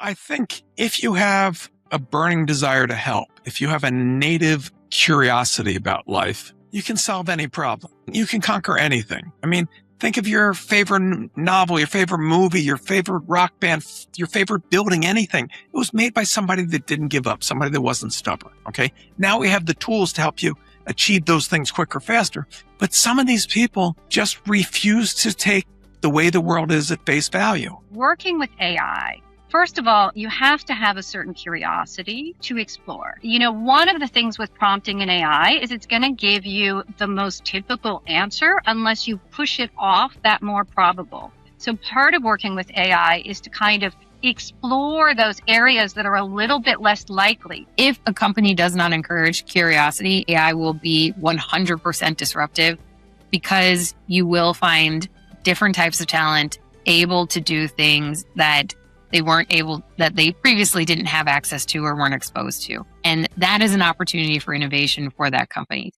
I think if you have a burning desire to help, if you have a native curiosity about life, you can solve any problem. You can conquer anything. I mean, think of your favorite novel, your favorite movie, your favorite rock band, your favorite building, anything. It was made by somebody that didn't give up, somebody that wasn't stubborn, okay? Now we have the tools to help you achieve those things quicker, faster. But some of these people just refuse to take the way the world is at face value. Working with AI, first of all, you have to have a certain curiosity to explore. One of the things with prompting an AI is it's going to give you the most typical answer unless you push it off that more probable. So part of working with AI is to kind of explore those areas that are a little bit less likely. If a company does not encourage curiosity, AI will be 100% disruptive, because you will find different types of talent able to do things that they previously didn't have access to or weren't exposed to. And that is an opportunity for innovation for that company.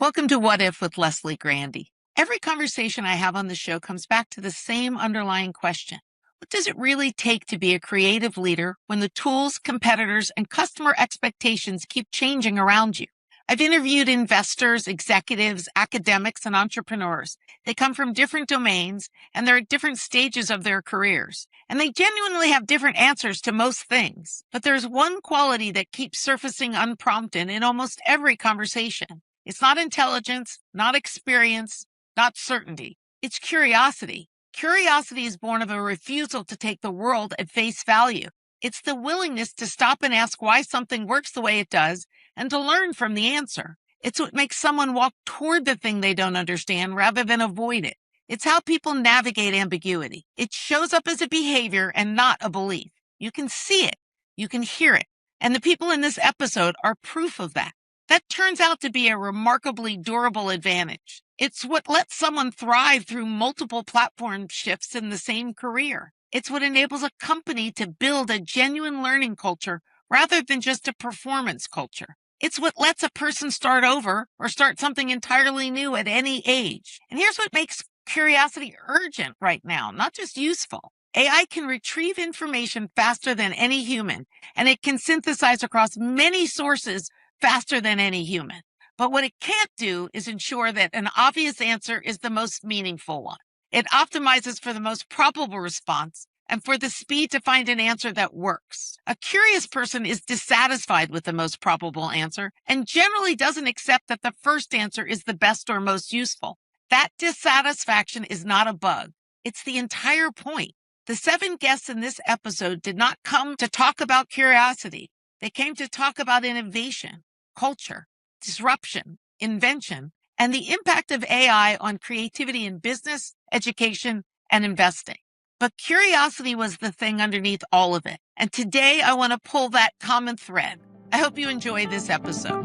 Welcome to What If with Leslie Grandy. Every conversation I have on the show comes back to the same underlying question. What does it really take to be a creative leader when the tools, competitors, and customer expectations keep changing around you? I've interviewed investors, executives, academics, and entrepreneurs. They come from different domains, and they're at different stages of their careers. And they genuinely have different answers to most things. But there's one quality that keeps surfacing unprompted in almost every conversation. It's not intelligence, not experience, not certainty. It's curiosity. Curiosity is born of a refusal to take the world at face value. It's the willingness to stop and ask why something works the way it does and to learn from the answer. It's what makes someone walk toward the thing they don't understand rather than avoid it. It's how people navigate ambiguity. It shows up as a behavior and not a belief. You can see it. You can hear it. And the people in this episode are proof of that. That turns out to be a remarkably durable advantage. It's what lets someone thrive through multiple platform shifts in the same career. It's what enables a company to build a genuine learning culture rather than just a performance culture. It's what lets a person start over or start something entirely new at any age. And here's what makes curiosity urgent right now, not just useful. AI can retrieve information faster than any human, and it can synthesize across many sources faster than any human. But what it can't do is ensure that an obvious answer is the most meaningful one. It optimizes for the most probable response and for the speed to find an answer that works. A curious person is dissatisfied with the most probable answer and generally doesn't accept that the first answer is the best or most useful. That dissatisfaction is not a bug. It's the entire point. The 7 guests in this episode did not come to talk about curiosity. They came to talk about innovation, culture, disruption, invention, and the impact of AI on creativity in business, education, and investing. But curiosity was the thing underneath all of it. And today I want to pull that common thread. I hope you enjoy this episode.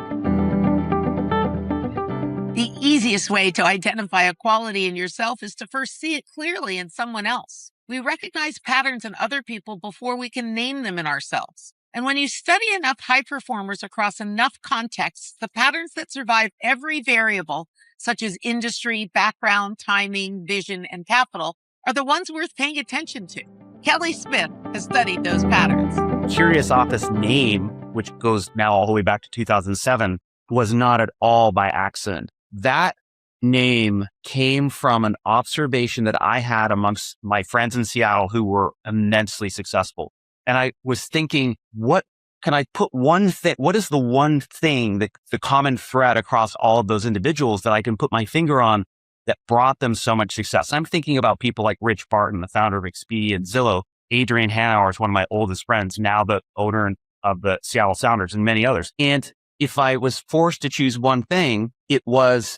The easiest way to identify a quality in yourself is to first see it clearly in someone else. We recognize patterns in other people before we can name them in ourselves. And when you study enough high performers across enough contexts, the patterns that survive every variable, such as industry, background, timing, vision, and capital, are the ones worth paying attention to. Kelly Smith has studied those patterns. Curious Office name, which goes now all the way back to 2007, was not at all by accident. That name came from an observation that I had amongst my friends in Seattle who were immensely successful. And I was thinking, what can I put one thing? What is the one thing that the common thread across all of those individuals that I can put my finger on that brought them so much success? I'm thinking about people like Rich Barton, the founder of Expedia and Zillow. Adrian Hanauer is one of my oldest friends, now the owner of the Seattle Sounders, and many others. And if I was forced to choose one thing, it was,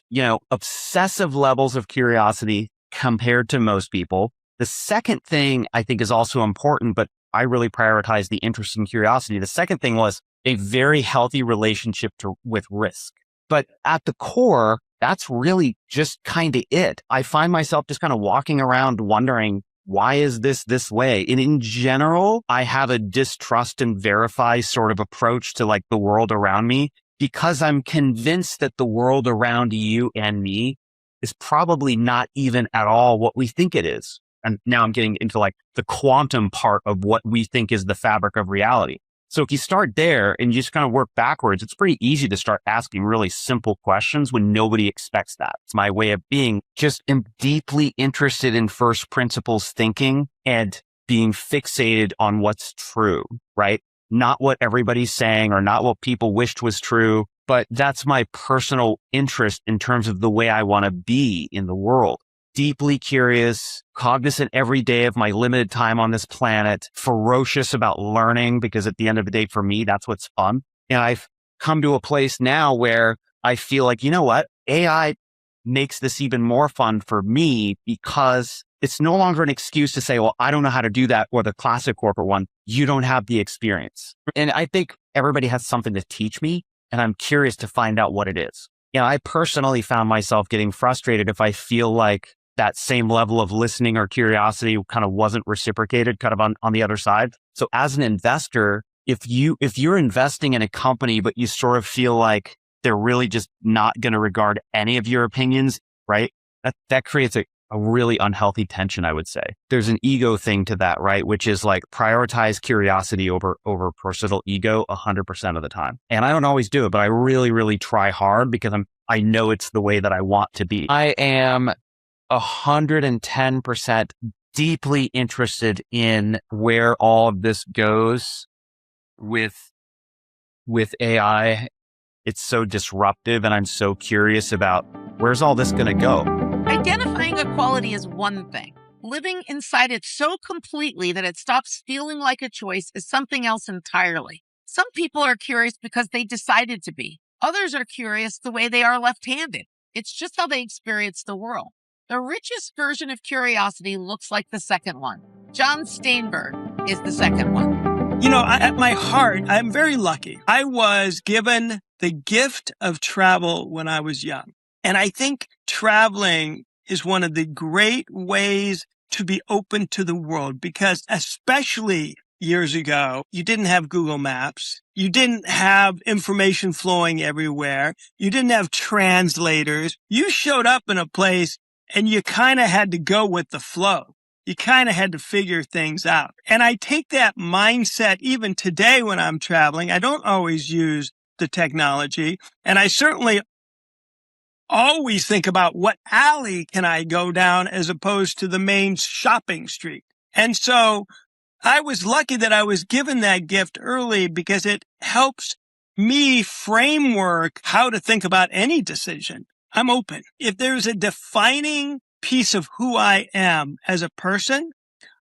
obsessive levels of curiosity compared to most people. The second thing I think is also important, but I really prioritize the interest and curiosity. The second thing was a very healthy relationship with risk. But at the core, that's really just kind of it. I find myself just kind of walking around wondering, why is this way? And in general, I have a distrust and verify sort of approach to like the world around me, because I'm convinced that the world around you and me is probably not even at all what we think it is. And now I'm getting into like the quantum part of what we think is the fabric of reality. So if you start there and you just kind of work backwards, it's pretty easy to start asking really simple questions when nobody expects that. It's my way of being just am deeply interested in first principles thinking and being fixated on what's true, right? Not what everybody's saying or not what people wished was true, but that's my personal interest in terms of the way I want to be in the world. Deeply curious, cognizant every day of my limited time on this planet, ferocious about learning, because at the end of the day, for me, that's what's fun. And I've come to a place now where I feel like, you know what? AI makes this even more fun for me because it's no longer an excuse to say, well, I don't know how to do that, or the classic corporate one, you don't have the experience. And I think everybody has something to teach me, and I'm curious to find out what it is. I personally found myself getting frustrated if I feel like that same level of listening or curiosity kind of wasn't reciprocated kind of on the other side. So as an investor, if you're investing in a company, but you sort of feel like they're really just not going to regard any of your opinions, right? That creates a really unhealthy tension, I would say. There's an ego thing to that, right? Which is like prioritize curiosity over personal ego 100% of the time. And I don't always do it, but I really, really try hard because I know it's the way that I want to be. I am 110% deeply interested in where all of this goes with AI. It's so disruptive, and I'm so curious about where's all this going to go. Identifying a quality is one thing. Living inside it so completely that it stops feeling like a choice is something else entirely. Some people are curious because they decided to be. Others are curious the way they are left-handed. It's just how they experience the world. The richest version of curiosity looks like the second one. John Steinberg is the second one. At my heart, I'm very lucky. I was given the gift of travel when I was young. And I think traveling is one of the great ways to be open to the world, because especially years ago, you didn't have Google Maps. You didn't have information flowing everywhere. You didn't have translators. You showed up in a place and you kind of had to go with the flow. You kind of had to figure things out. And I take that mindset even today when I'm traveling. I don't always use the technology. And I certainly always think about what alley can I go down as opposed to the main shopping street. And so I was lucky that I was given that gift early because it helps me framework how to think about any decision. I'm open. If there's a defining piece of who I am as a person,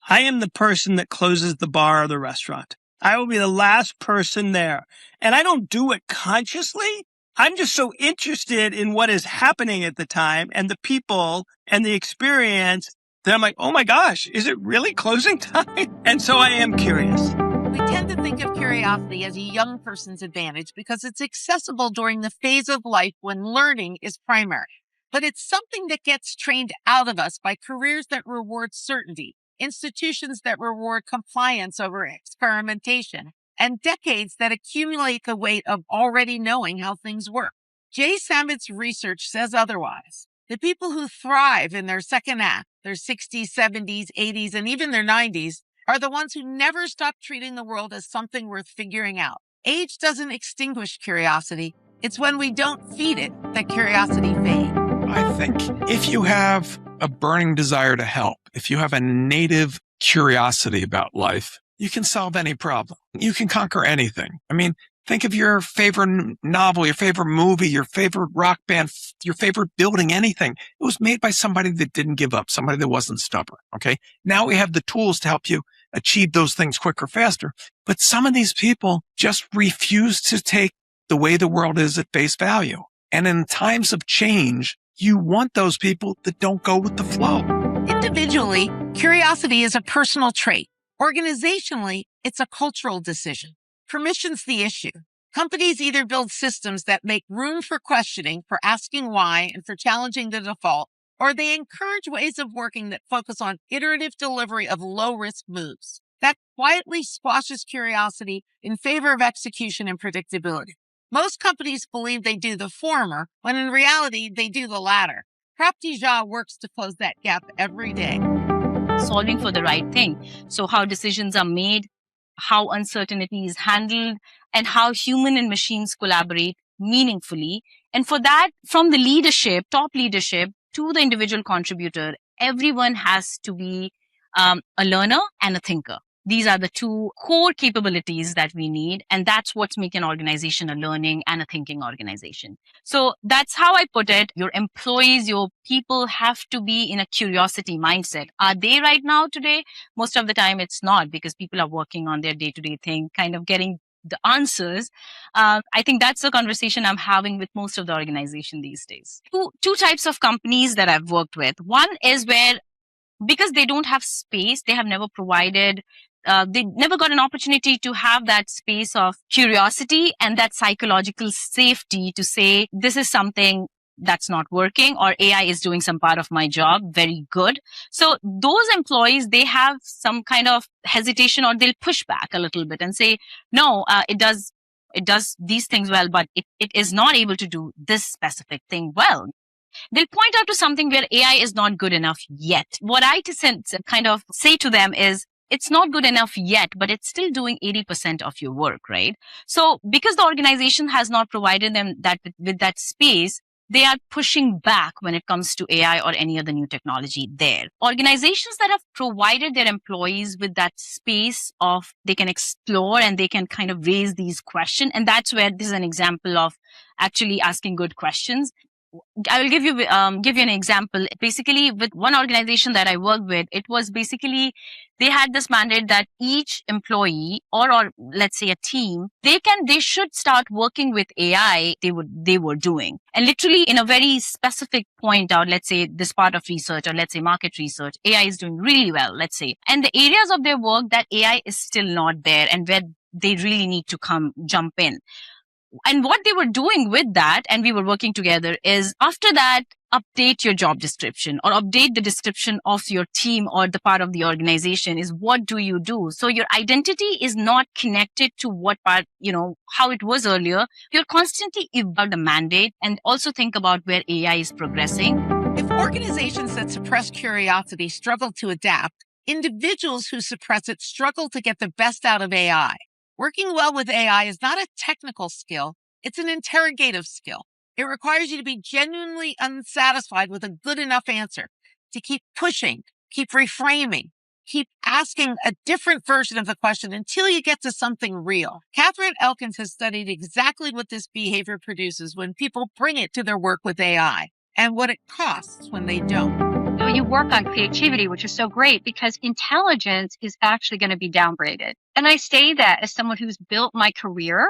I am the person that closes the bar or the restaurant. I will be the last person there. And I don't do it consciously. I'm just so interested in what is happening at the time and the people and the experience that I'm like, oh my gosh, is it really closing time? And so I am curious. We tend to think of curiosity as a young person's advantage because it's accessible during the phase of life when learning is primary. But it's something that gets trained out of us by careers that reward certainty, institutions that reward compliance over experimentation, and decades that accumulate the weight of already knowing how things work. Jay Samit's research says otherwise. The people who thrive in their second act, their 60s, 70s, 80s, and even their 90s, are the ones who never stop treating the world as something worth figuring out. Age doesn't extinguish curiosity. It's when we don't feed it that curiosity fades. I think if you have a burning desire to help, if you have a native curiosity about life, you can solve any problem. You can conquer anything. I mean, think of your favorite novel, your favorite movie, your favorite rock band, your favorite building, anything. It was made by somebody that didn't give up, somebody that wasn't stubborn. Okay. Now we have the tools to help you achieve those things quicker, faster. But some of these people just refuse to take the way the world is at face value. And in times of change, you want those people that don't go with the flow. Individually, curiosity is a personal trait. Organizationally, it's a cultural decision. Permission's the issue. Companies either build systems that make room for questioning, for asking why, and for challenging the default, or they encourage ways of working that focus on iterative delivery of low-risk moves. That quietly squashes curiosity in favor of execution and predictability. Most companies believe they do the former, when in reality, they do the latter. Prapti Jha works to close that gap every day. Solving for the right thing. So how decisions are made, how uncertainty is handled, and how human and machines collaborate meaningfully. And for that, from the leadership, top leadership, to the individual contributor, everyone has to be a learner and a thinker. These are the two core capabilities that we need. And that's what's making an organization a learning and a thinking organization. So that's how I put it. Your employees, your people have to be in a curiosity mindset. Are they right now today? Most of the time it's not, because people are working on their day-to-day thing, kind of getting the answers. I think that's the conversation I'm having with most of the organization these days. Two types of companies that I've worked with. One is where, because they don't have space, they have never provided they never got an opportunity to have that space of curiosity and that psychological safety to say, this is something that's not working, or AI is doing some part of my job very good. So those employees, they have some kind of hesitation, or they'll push back a little bit and say, no, it does these things well, but it is not able to do this specific thing well. They'll point out to something where AI is not good enough yet. What I kind of say to them is, it's not good enough yet, but it's still doing 80% of your work, right? So because the organization has not provided them that with that space, they are pushing back when it comes to AI or any other new technology there. Organizations that have provided their employees with that space of they can explore and they can kind of raise these questions. And that's where this is an example of actually asking good questions. I will give you an example. Basically, with one organization that I worked with, it was basically they had this mandate that each employee or let's say a team, they should start working with AI they were doing, and literally in a very specific point out. Let's say this part of research, or let's say market research, AI is doing really well. Let's say, and the areas of their work that AI is still not there, and where they really need to jump in. And what they were doing with that, and we were working together, is after that, update your job description or update the description of your team or the part of the organization. Is what do you do? So your identity is not connected to what part, how it was earlier. You're constantly about the mandate, and also think about where AI is progressing. If organizations that suppress curiosity struggle to adapt, individuals who suppress it struggle to get the best out of AI. Working well with AI is not a technical skill, it's an interrogative skill. It requires you to be genuinely unsatisfied with a good enough answer, to keep pushing, keep reframing, keep asking a different version of the question until you get to something real. Catherine Elkins has studied exactly what this behavior produces when people bring it to their work with AI, and what it costs when they don't. You work on creativity, which is so great because intelligence is actually going to be downgraded. And I say that as someone who's built my career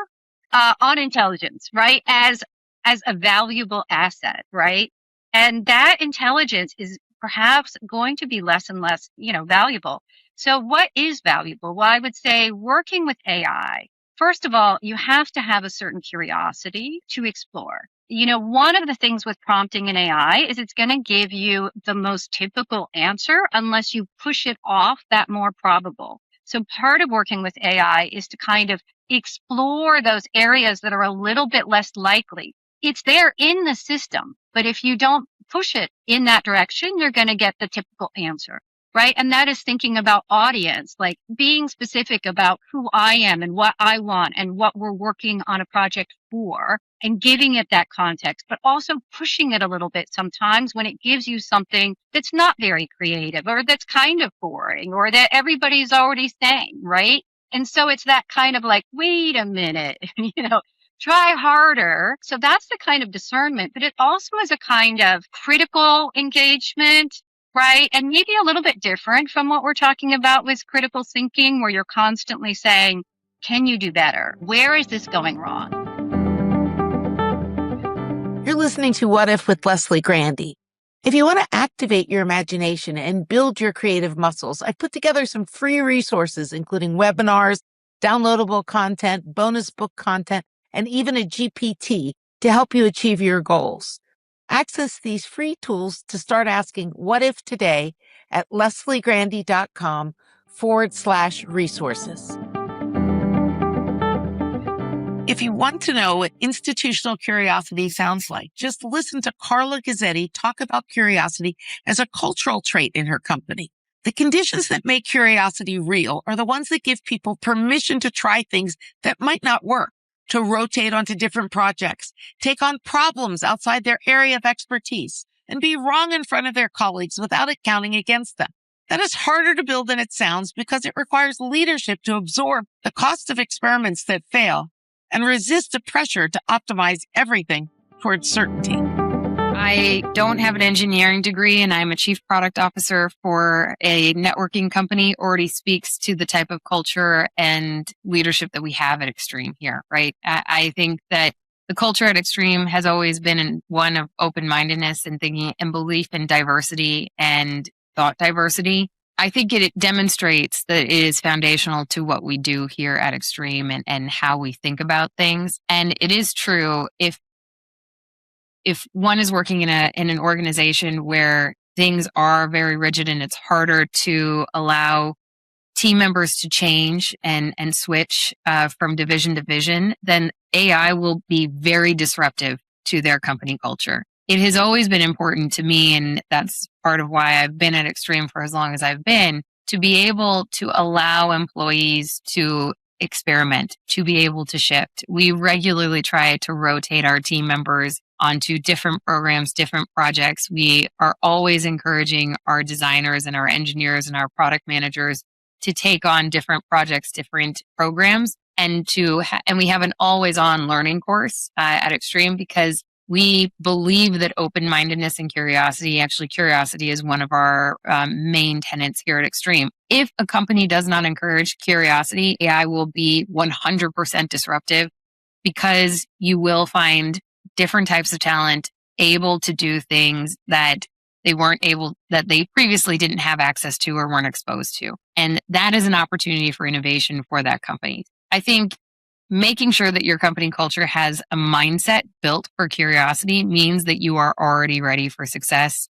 on intelligence, right? As a valuable asset, right? And that intelligence is perhaps going to be less and less, valuable. So what is valuable? Well, I would say working with AI, first of all, you have to have a certain curiosity to explore. One of the things with prompting in AI is it's going to give you the most typical answer unless you push it off that more probable. So part of working with AI is to kind of explore those areas that are a little bit less likely. It's there in the system, but if you don't push it in that direction, you're going to get the typical answer, right? And that is thinking about audience, like being specific about who I am and what I want and what we're working on a project for, and giving it that context, but also pushing it a little bit sometimes when it gives you something that's not very creative or that's kind of boring or that everybody's already saying, right? And so it's that kind of like, wait a minute, try harder. So that's the kind of discernment, but it also is a kind of critical engagement, right? And maybe a little bit different from what we're talking about with critical thinking, where you're constantly saying, can you do better? Where is this going wrong? You're listening to What If with Leslie Grandy. If you want to activate your imagination and build your creative muscles, I've put together some free resources, including webinars, downloadable content, bonus book content, and even a GPT to help you achieve your goals. Access these free tools to start asking what if today at lesliegrandy.com/resources. If you want to know what institutional curiosity sounds like, just listen to Carla Gazzetti talk about curiosity as a cultural trait in her company. The conditions that make curiosity real are the ones that give people permission to try things that might not work, to rotate onto different projects, take on problems outside their area of expertise, and be wrong in front of their colleagues without it counting against them. That is harder to build than it sounds because it requires leadership to absorb the cost of experiments that fail and resist the pressure to optimize everything towards certainty. I don't have an engineering degree and I'm a chief product officer for a networking company. Already speaks to the type of culture and leadership that we have at Extreme here, right? I think that the culture at Extreme has always been one of open-mindedness and thinking and belief in diversity and thought diversity. I think it demonstrates that it is foundational to what we do here at Extreme and how we think about things. And it is true if one is working in an organization where things are very rigid and it's harder to allow team members to change and switch from division to division, then AI will be very disruptive to their company culture. It has always been important to me, and that's part of why I've been at Extreme for as long as I've been, to be able to allow employees to experiment, to be able to shift. We regularly try to rotate our team members onto different programs, different projects. We are always encouraging our designers and our engineers and our product managers to take on different projects, different programs, and we have an always on learning course at Extreme because we believe that open-mindedness and curiosity is one of our main tenets here at Extreme. If a company does not encourage curiosity, AI will be 100% disruptive because you will find different types of talent able to do things that they previously didn't have access to or weren't exposed to. And that is an opportunity for innovation for that company. I think making sure that your company culture has a mindset built for curiosity means that you are already ready for success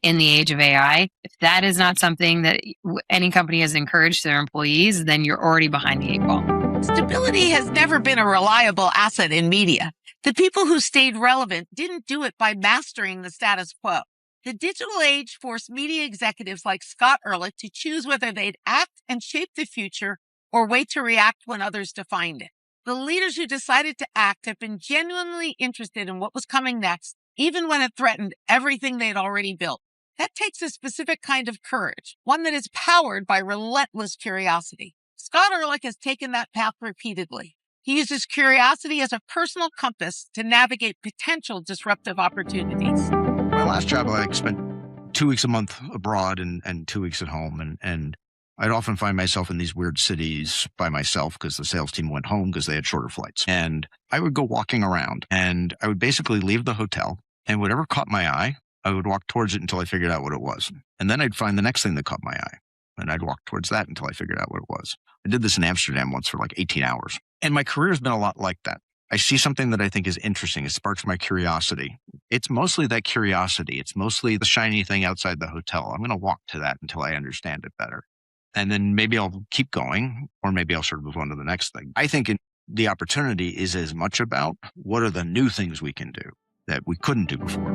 in the age of AI. If that is not something that any company has encouraged their employees, then you're already behind the 8 ball. Stability has never been a reliable asset in media. The people who stayed relevant didn't do it by mastering the status quo. The digital age forced media executives like Scott Ehrlich to choose whether they'd act and shape the future or wait to react when others defined it. The leaders who decided to act have been genuinely interested in what was coming next, even when it threatened everything they'd already built. That takes a specific kind of courage, one that is powered by relentless curiosity. Scott Ehrlich has taken that path repeatedly. He uses curiosity as a personal compass to navigate potential disruptive opportunities. My last job, I spent 2 weeks a month abroad and 2 weeks at home. And I'd often find myself in these weird cities by myself because the sales team went home because they had shorter flights. And I would go walking around and I would basically leave the hotel and whatever caught my eye, I would walk towards it until I figured out what it was. And then I'd find the next thing that caught my eye and I'd walk towards that until I figured out what it was. I did this in Amsterdam once for like 18 hours. And my career has been a lot like that. I see something that I think is interesting. It sparks my curiosity. It's mostly that curiosity. It's mostly the shiny thing outside the hotel. I'm going to walk to that until I understand it better. And then maybe I'll keep going, or maybe I'll sort of move on to the next thing. I think the opportunity is as much about what are the new things we can do that we couldn't do before.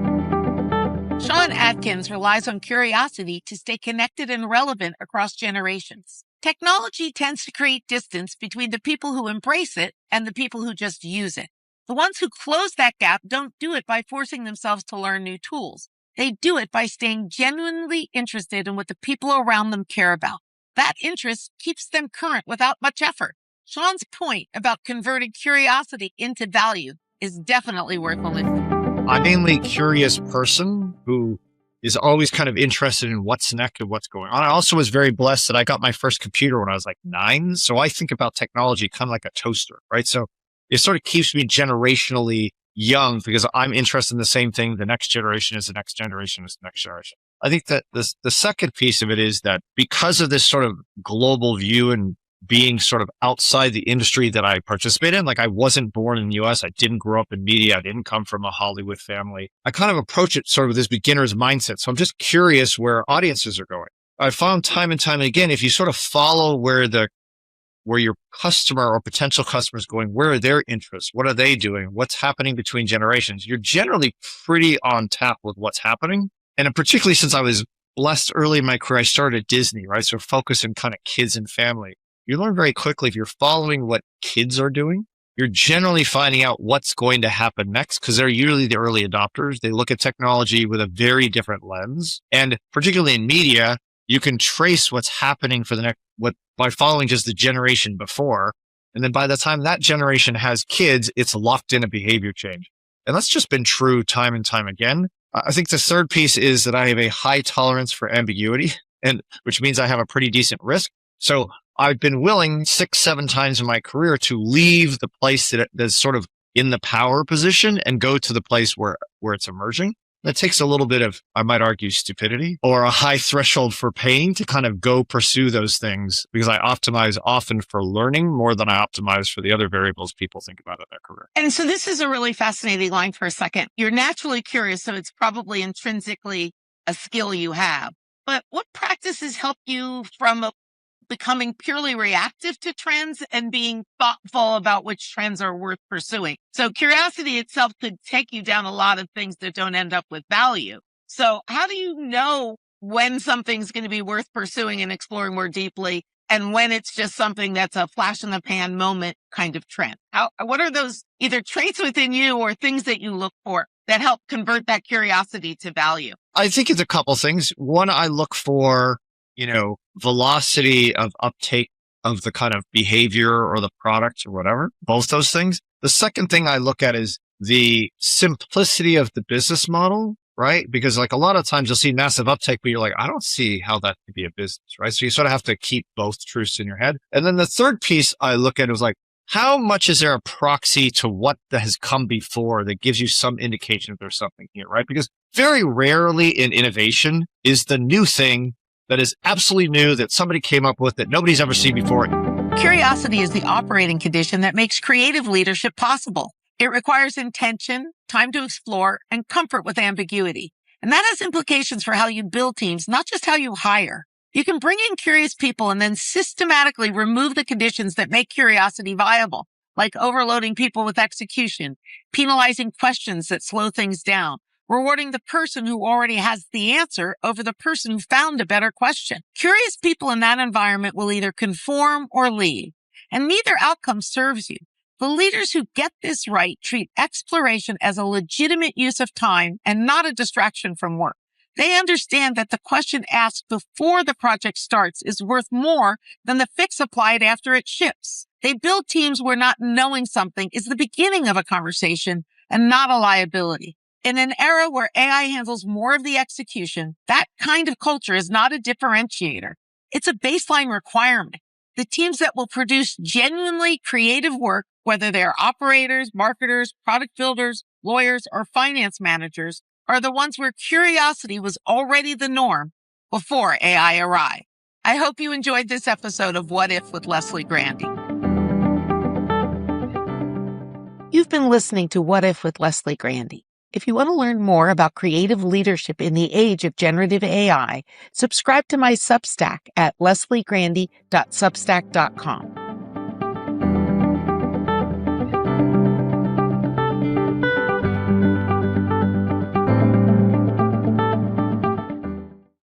Sean Atkins relies on curiosity to stay connected and relevant across generations. Technology tends to create distance between the people who embrace it and the people who just use it. The ones who close that gap don't do it by forcing themselves to learn new tools. They do it by staying genuinely interested in what the people around them care about. That interest keeps them current without much effort. Sean's point about converting curiosity into value is definitely worth a listen. I'm mainly a curious person who is always kind of interested in what's next and what's going on. I also was very blessed that I got my first computer when I was like 9. So I think about technology kind of like a toaster, right? So it sort of keeps me generationally young because I'm interested in the same thing. The next generation is the next generation is the next generation. I think that the second piece of it is that because of this sort of global view and being sort of outside the industry that I participate in, like I wasn't born in the US, I didn't grow up in media, I didn't come from a Hollywood family. I kind of approach it sort of with this beginner's mindset. So I'm just curious where audiences are going. I found time and time again, if you sort of follow where the where your customer or potential customer is going, where are their interests? What are they doing? What's happening between generations? You're generally pretty on tap with what's happening. And particularly since I was blessed early in my career, I started at Disney, right? So focusing kind of kids and family. You learn very quickly if you're following what kids are doing, you're generally finding out what's going to happen next because they're usually the early adopters. They look at technology with a very different lens. And particularly in media, you can trace what's happening for the next, by following just the generation before. And then by the time that generation has kids, it's locked in a behavior change. And that's just been true time and time again. I think the third piece is that I have a high tolerance for ambiguity, and which means I have a pretty decent risk. So I've been willing 6-7 times in my career to leave the place that's sort of in the power position and go to the place where it's emerging. That takes a little bit of, I might argue, stupidity or a high threshold for pain to kind of go pursue those things because I optimize often for learning more than I optimize for the other variables people think about in their career. And so this is a really fascinating line for a second. You're naturally curious, so it's probably intrinsically a skill you have. But what practices help you from becoming purely reactive to trends and being thoughtful about which trends are worth pursuing? So curiosity itself could take you down a lot of things that don't end up with value. So how do you know when something's going to be worth pursuing and exploring more deeply and when it's just something that's a flash in the pan moment kind of trend? What are those either traits within you or things that you look for that help convert that curiosity to value? I think it's a couple things. One, I look for velocity of uptake of the kind of behavior or the product or whatever, both those things. The second thing I look at is the simplicity of the business model, right? Because like a lot of times you'll see massive uptake, but you're like, I don't see how that could be a business, right? So you sort of have to keep both truths in your head. And then the third piece I look at is like, how much is there a proxy to what has come before that gives you some indication that there's something here, right? Because very rarely in innovation is the new thing that is absolutely new that somebody came up with that nobody's ever seen before. Curiosity is the operating condition that makes creative leadership possible. It requires intention, time to explore, and comfort with ambiguity. And that has implications for how you build teams, not just how you hire. You can bring in curious people and then systematically remove the conditions that make curiosity viable, like overloading people with execution, penalizing questions that slow things down, rewarding the person who already has the answer over the person who found a better question. Curious people in that environment will either conform or leave, and neither outcome serves you. The leaders who get this right treat exploration as a legitimate use of time and not a distraction from work. They understand that the question asked before the project starts is worth more than the fix applied after it ships. They build teams where not knowing something is the beginning of a conversation and not a liability. In an era where AI handles more of the execution, that kind of culture is not a differentiator. It's a baseline requirement. The teams that will produce genuinely creative work, whether they're operators, marketers, product builders, lawyers, or finance managers, are the ones where curiosity was already the norm before AI arrived. I hope you enjoyed this episode of What If with Leslie Grandy. You've been listening to What If with Leslie Grandy. If you want to learn more about creative leadership in the age of generative AI, subscribe to my Substack at lesliegrandy.substack.com.